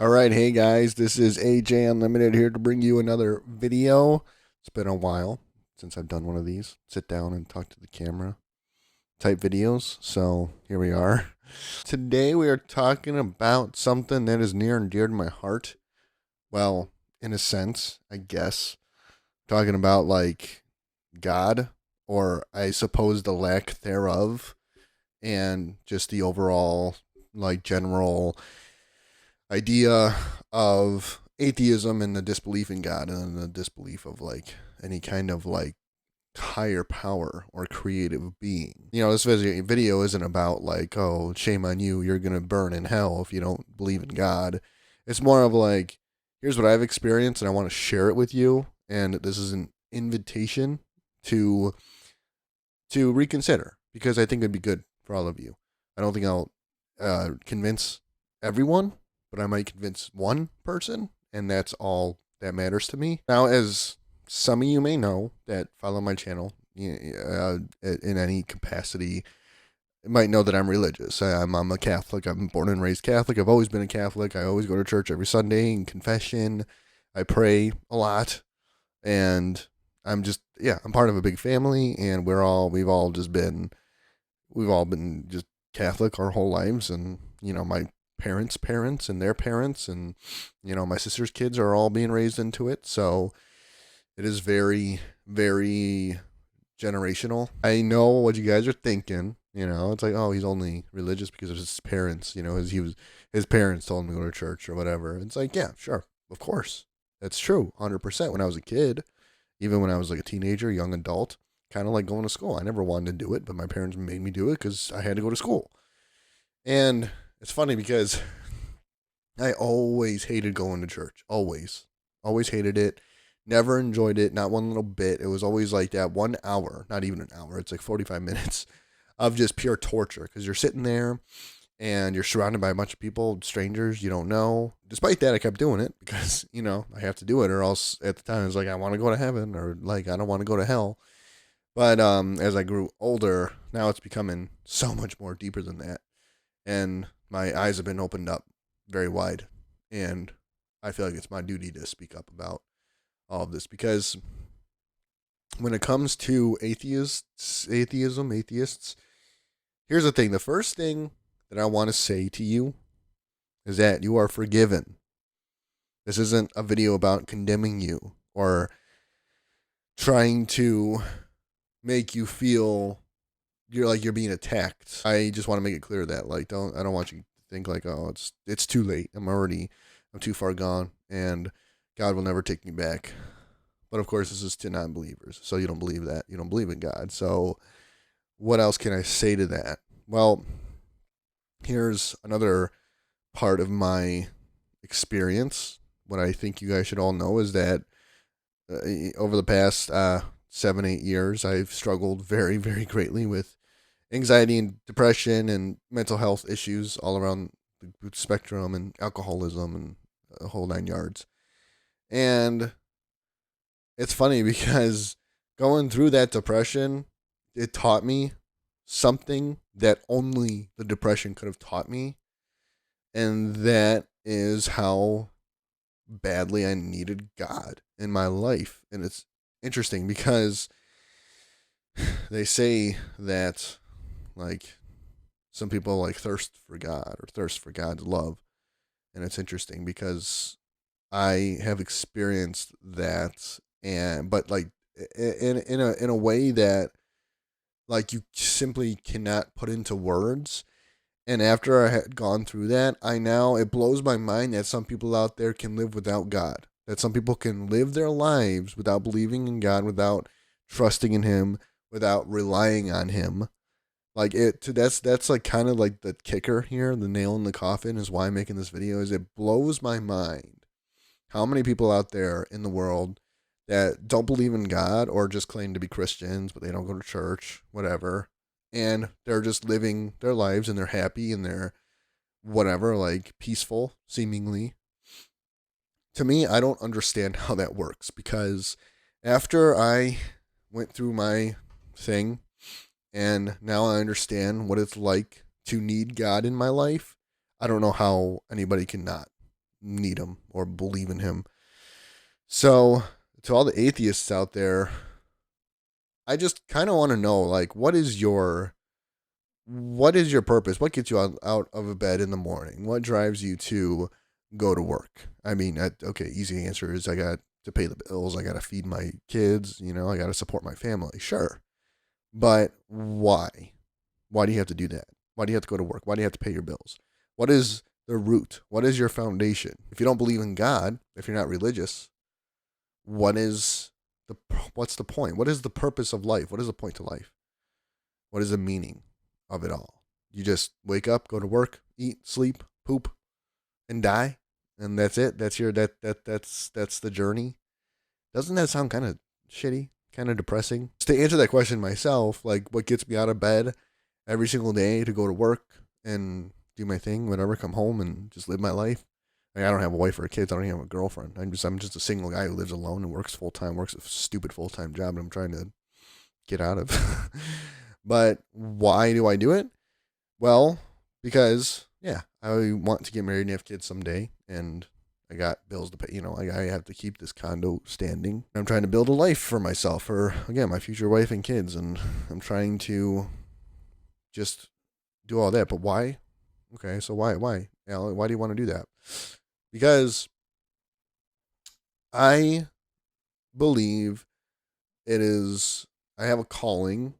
All right, hey guys, this is AJ Unlimited here to bring you another video. It's been a while since I've done one of these sit down and talk to the camera type videos. So here we are. Today we are talking about something that is near and dear to my heart. Well, in a sense, I guess. Talking about like God, or I suppose the lack thereof, and just the overall, like, general idea of atheism and the disbelief in God and the disbelief of like any kind of like higher power or creative being. You know, this video isn't about like, oh, shame on you, you're going to burn in hell if you don't believe in God. It's more of like, here's what I've experienced and I want to share it with you. And this is an invitation to reconsider, because I think it'd be good for all of you. I don't think I'll convince everyone, but I might convince one person, and that's all that matters to me. Now, as some of you may know that follow my channel in any capacity, might know that I'm religious. I'm a Catholic. I'm born and raised Catholic. I've always been a Catholic. I always go to church every Sunday and confession. I pray a lot, and I'm part of a big family, and we've all been just Catholic our whole lives. And my parents and their parents, and my sister's kids are all being raised into it. So it is very, very generational. I know what you guys are thinking. It's like, oh, he's only religious because of his parents. His parents told him to go to church or whatever. It's like, yeah, sure, of course, that's true, 100%. When I was a kid, even when I was like a teenager, young adult, kind of like going to school. I never wanted to do it, but my parents made me do it because I had to go to school. And it's funny because I always hated going to church. Always. Always hated it. Never enjoyed it. Not one little bit. It was always like that 1 hour, not even an hour. It's like 45 minutes of just pure torture, because you're sitting there and you're surrounded by a bunch of people, strangers you don't know. Despite that, I kept doing it because, I have to do it, or else at the time it was like, I want to go to heaven, or like, I don't want to go to hell. But as I grew older, now it's becoming so much more deeper than that. And my eyes have been opened up very wide. And I feel like it's my duty to speak up about all of this, because when it comes to atheists, here's the thing. The first thing that I want to say to you is that you are forgiven. This isn't a video about condemning you or trying to make you feel you're being attacked. I just want to make it clear that I don't want you to think like, oh, it's too late. I'm too far gone, and God will never take me back. But of course, this is to non-believers. So you don't believe that. You don't believe in God. So what else can I say to that? Well, here's another part of my experience. What I think you guys should all know is that over the past 7-8 years, I've struggled very, very greatly with anxiety and depression and mental health issues all around the spectrum, and alcoholism, and a whole 9 yards. And it's funny because going through that depression, it taught me something that only the depression could have taught me. And that is how badly I needed God in my life. And it's interesting because they say that, like, some people like thirst for God or thirst for God's love. And it's interesting because I have experienced that, but like in a way that like you simply cannot put into words. And after I had gone through that, it blows my mind that some people out there can live without God. That some people can live their lives without believing in God, without trusting in Him, without relying on Him. Like that's like kind of like the kicker here, the nail in the coffin is why I'm making this video. Is it blows my mind how many people out there in the world that don't believe in God, or just claim to be Christians, but they don't go to church, whatever. And they're just living their lives, and they're happy, and they're whatever, like peaceful, seemingly. To me, I don't understand how that works, because after I went through my thing, and now I understand what it's like to need God in my life, I don't know how anybody can not need him or believe in him. So to all the atheists out there, I just kind of want to know, like, what is your purpose? What gets you out of a bed in the morning? What drives you to go to work? I mean, okay, easy answer is I got to pay the bills. I got to feed my kids. I got to support my family. Sure. But why? Why do you have to do that? Why do you have to go to work? Why do you have to pay your bills? What is the root? What is your foundation? If you don't believe in God, if you're not religious, what's the point? What is the purpose of life? What is the point to life? What is the meaning of it all? You just wake up, go to work, eat, sleep, poop, and die, and that's it. That's the journey. Doesn't that sound kind of shitty, kind of depressing? Just to answer that question myself, like, what gets me out of bed every single day to go to work and do my thing, whatever, come home and just live my life. Like, I don't have a wife or kids. I don't even have a girlfriend. I'm just a single guy who lives alone and works full time, works a stupid full time job that I'm trying to get out of. But why do I do it? Well, because, yeah, I want to get married and have kids someday, and I got bills to pay. I have to keep this condo standing. I'm trying to build a life for myself, for, again, my future wife and kids, and I'm trying to just do all that. But why? Okay, so why? Alan, why do you want to do that? Because I believe I have a calling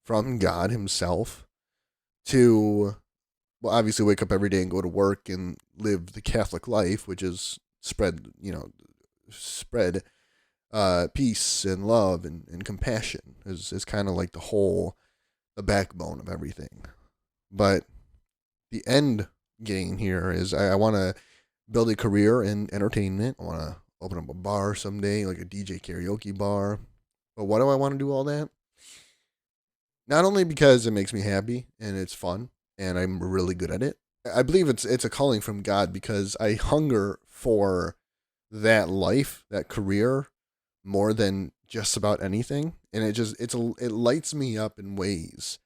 from God himself to, well, obviously wake up every day and go to work and live the Catholic life, which is spread peace and love and compassion is kind of like the backbone of everything. But the end game here is I want to build a career in entertainment. I want to open up a bar someday, like a DJ karaoke bar. But why do I want to do all that? Not only because it makes me happy and it's fun and I'm really good at it. I believe it's a calling from God because I hunger for that life, that career, more than just about anything. And it lights me up in ways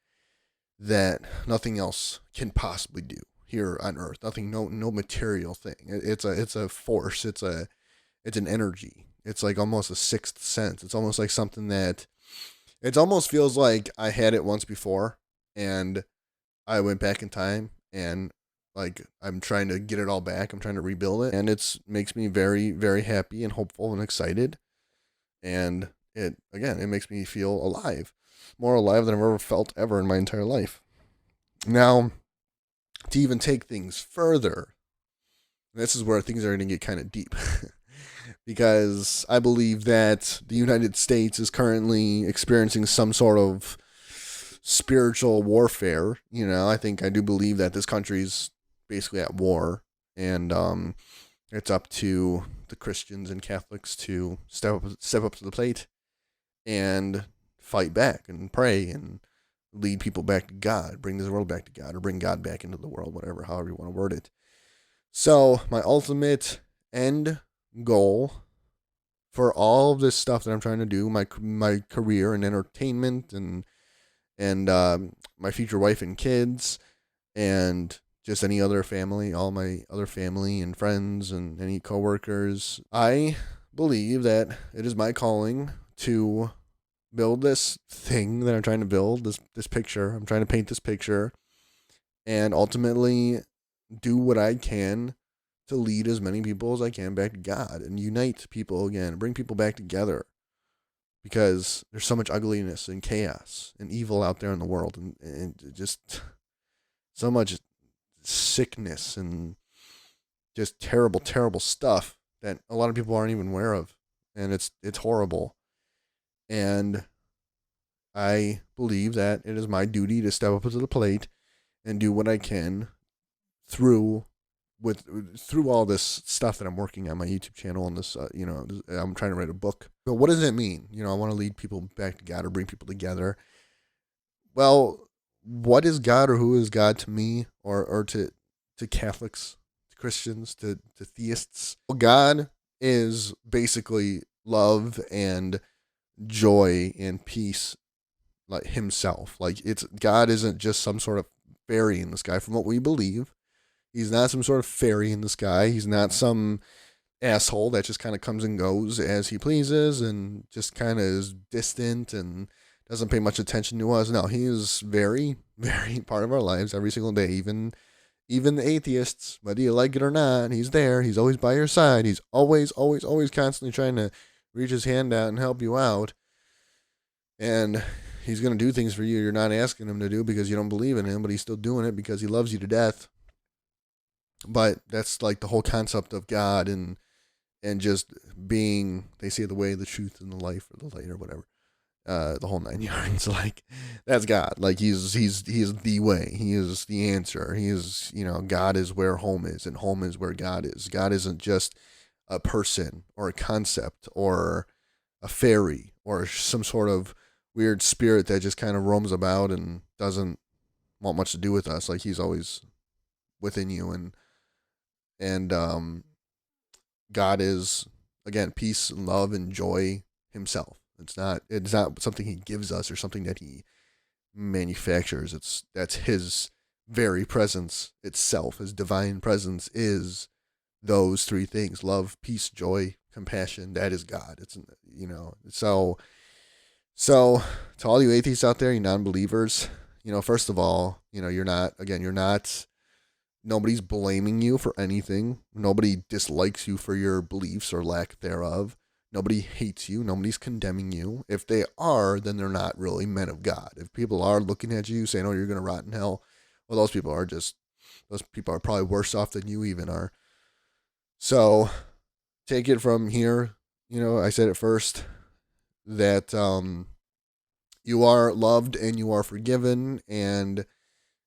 that nothing else can possibly do here on earth. Nothing, no material thing. It's a force. It's an energy. It's like almost a sixth sense. It's almost like something that it almost feels like I had it once before and I went back in time and, like, I'm trying to get it all back. I'm trying to rebuild it, and it makes me very, very happy and hopeful and excited. And it makes me feel alive, more alive than I've ever felt ever in my entire life. Now, to even take things further, this is where things are going to get kind of deep. Because I believe that the United States is currently experiencing some sort of spiritual warfare. I do believe that this country's basically at war, and it's up to the Christians and Catholics to step up to the plate and fight back and pray and lead people back to God, bring this world back to God, or bring God back into the world, however you want to word it. So my ultimate end goal for all of this stuff that I'm trying to do, my career in entertainment and my future wife and kids, and just any other family, all my other family and friends and any coworkers, I believe that it is my calling to build this thing that I'm trying to build, this picture. I'm trying to paint this picture and ultimately do what I can to lead as many people as I can back to God and unite people again, bring people back together, because there's so much ugliness and chaos and evil out there in the world, and just so much sickness and just terrible, terrible stuff that a lot of people aren't even aware of. And it's horrible. And I believe that it is my duty to step up to the plate and do what I can through all this stuff that I'm working on my YouTube channel and this, I'm trying to write a book. But what does it mean? I want to lead people back to God or bring people together. Well, what is God, or who is God to me, or to Catholics, to Christians, to theists? Well, God is basically love and joy and peace, like himself. Like, God isn't just some sort of fairy in the sky. From what we believe, He's not some sort of fairy in the sky. He's not some asshole that just kind of comes and goes as he pleases and just kind of is distant and doesn't pay much attention to us. No, he is very, very part of our lives every single day. Even the atheists, whether you like it or not, he's there. He's always by your side. He's always, always, always constantly trying to reach his hand out and help you out. And he's going to do things for you you're not asking him to do because you don't believe in him, but he's still doing it because he loves you to death. But that's like the whole concept of God and just being, they say, the way, the truth, and the life, or the light, or whatever. The whole 9 yards. Like, that's God. Like, he's the way. He is the answer. He is, God is where home is, and home is where God is. God isn't just a person or a concept or a fairy or some sort of weird spirit that just kind of roams about and doesn't want much to do with us. Like, he's always within you, and God is, again, peace and love and joy himself. It's not something he gives us or something that he manufactures. That's his very presence itself. His divine presence is those three things: love, peace, joy, compassion. That is God. It's, so to all you atheists out there, you non-believers, first of all, you're not, nobody's blaming you for anything. Nobody dislikes you for your beliefs or lack thereof. Nobody hates you. Nobody's condemning you. If they are, then they're not really men of God. If people are looking at you saying, oh, you're going to rot in hell, well, those people are probably worse off than you even are. So take it from here. I said it first, that you are loved and you are forgiven, and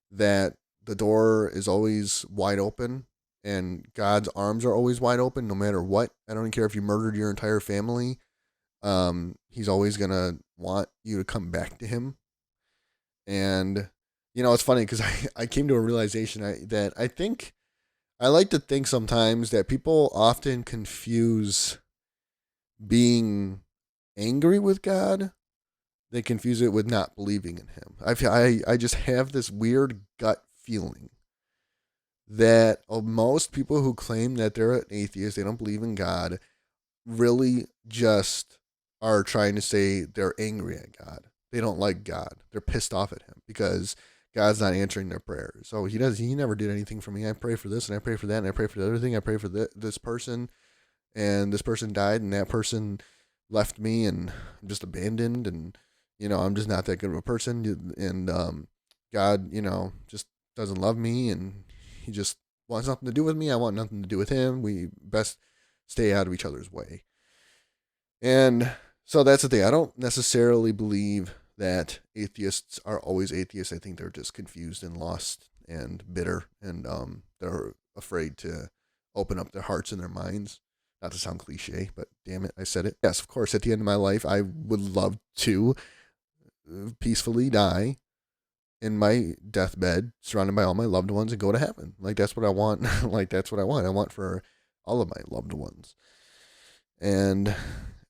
that the door is always wide open, and God's arms are always wide open no matter what. I don't care if you murdered your entire family. He's always going to want you to come back to him. And, it's funny because I came to a realization that I think, I like to think sometimes that people often confuse being angry with God. They confuse it with not believing in him. I just have this weird gut feeling that most people who claim that they're an atheist, they don't believe in God, really just are trying to say they're angry at God. They don't like God. They're pissed off at him because God's not answering their prayers. So he never did anything for me. I pray for this and I pray for that and I pray for the other thing. I pray for this person, and this person died and that person left me and I'm just abandoned, and I'm just not that good of a person, and God, just doesn't love me, and he just wants nothing to do with me. I want nothing to do with him. We best stay out of each other's way. And so that's the thing. I don't necessarily believe that atheists are always atheists. I think they're just confused and lost and bitter, and they're afraid to open up their hearts and their minds. Not to sound cliche, but damn it, I said it. Yes, of course, at the end of my life, I would love to peacefully die in my deathbed, surrounded by all my loved ones, and go to heaven. Like, that's what I want. Like, that's what I want. I want for all of my loved ones. And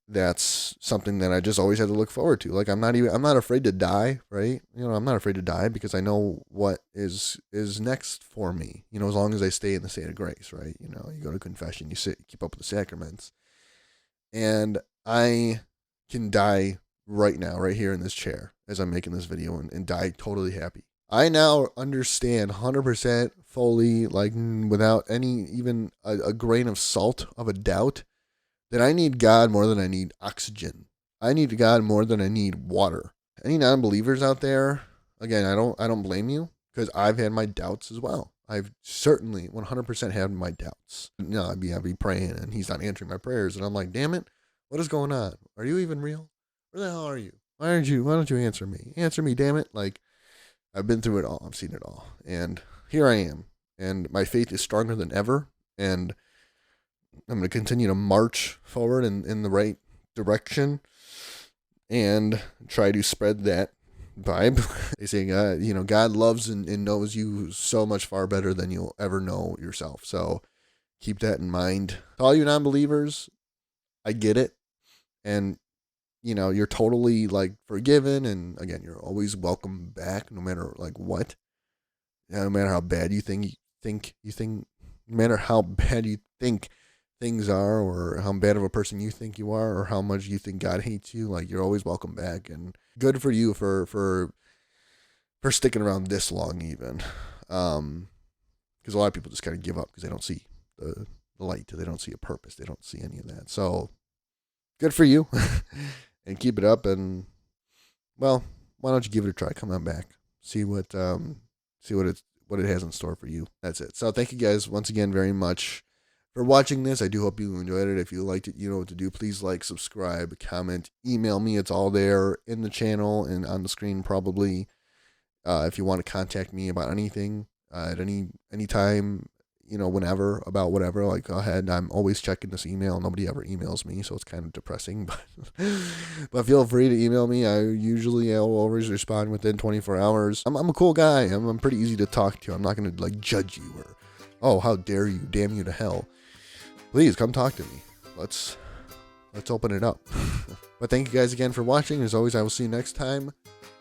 that's something that I just always had to look forward to. Like, I'm not afraid to die, right? I'm not afraid to die because I know what is next for me, as long as I stay in the state of grace, right? You go to confession, you keep up with the sacraments. And I can die right now, right here in this chair, as I'm making this video, and die totally happy. I now understand 100% fully, like without any, even a grain of salt of a doubt, that I need God more than I need oxygen. I need God more than I need water. Any non-believers out there, again, I don't blame you, because I've had my doubts as well. I've certainly 100% had my doubts. I'd be praying and he's not answering my prayers, and I'm like, damn it, what is going on? Are you even real? Where the hell are you? Why don't you answer me? Answer me, damn it. Like, I've been through it all. I've seen it all. And here I am. And my faith is stronger than ever. And I'm going to continue to march forward in the right direction and try to spread that vibe. They say, God loves and knows you so much far better than you'll ever know yourself. So keep that in mind. To all you non-believers, I get it. And you're totally like forgiven, and again, you're always welcome back, no matter like what, no matter how bad you think no matter how bad you think things are, or how bad of a person you think you are, or how much you think God hates you, like, you're always welcome back. And good for you for sticking around this long, even. Because a lot of people just kind of give up because they don't see the light, they don't see a purpose, they don't see any of that. So good for you, and keep it up. And well, why don't you give it a try? Come on back, see what it has in store for you. That's it. So thank you guys once again very much for watching this. I do hope you enjoyed it. If you liked it, you know what to do. Please like, subscribe, comment, email me. It's all there in the channel and on the screen probably. If you want to contact me about anything at any time, whenever, about whatever, like, go ahead. I'm always checking this email. Nobody ever emails me, so it's kind of depressing. But feel free to email me. I'll always respond within 24 hours. I'm a cool guy. I'm pretty easy to talk to. I'm not going to judge you or, oh, how dare you, damn you to hell. Please come talk to me. Let's open it up. But thank you guys again for watching. As always, I will see you next time.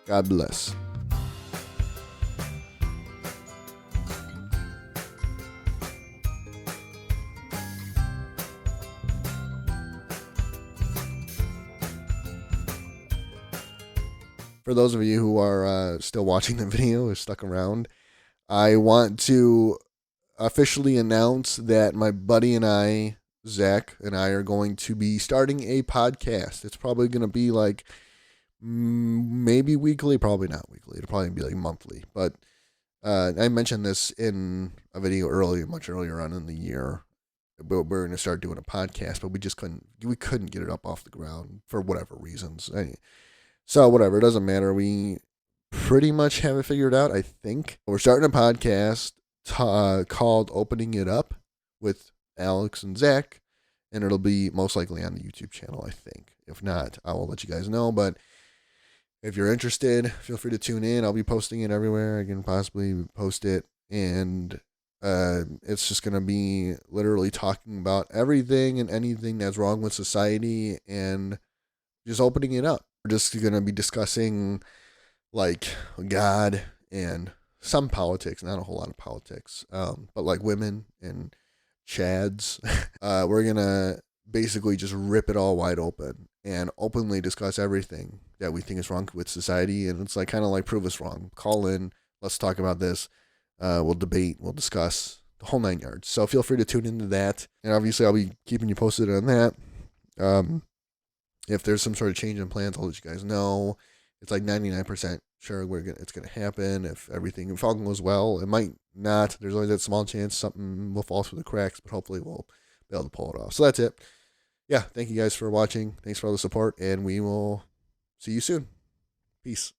God bless. For those of you who are still watching the video or stuck around, I want to officially announce that my buddy and I, Zach and I, are going to be starting a podcast. It's probably going to be maybe weekly, probably not weekly. It'll probably be monthly. But I mentioned this in a video much earlier on in the year. But we're going to start doing a podcast, but we couldn't get it up off the ground for whatever reasons. So whatever, it doesn't matter. We pretty much have it figured out, I think. We're starting a podcast called Opening It Up with Alex and Zach, and it'll be most likely on the YouTube channel, I think. If not, I will let you guys know. But if you're interested, feel free to tune in. I'll be posting it everywhere I can possibly post it. And it's just going to be literally talking about everything and anything that's wrong with society and just opening it up. We're just going to be discussing God and some politics, not a whole lot of politics, but women and chads. We're going to basically just rip it all wide open and openly discuss everything that we think is wrong with society. And it's kind of prove us wrong. Call in. Let's talk about this. We'll debate. We'll discuss the whole 9 yards. So feel free to tune into that. And obviously I'll be keeping you posted on that. If there's some sort of change in plans, I'll let you guys know. It's 99% sure it's gonna happen. If all goes well, it might not. There's always that small chance something will fall through the cracks, but hopefully we'll be able to pull it off. So that's it. Yeah, thank you guys for watching. Thanks for all the support, and we will see you soon. Peace.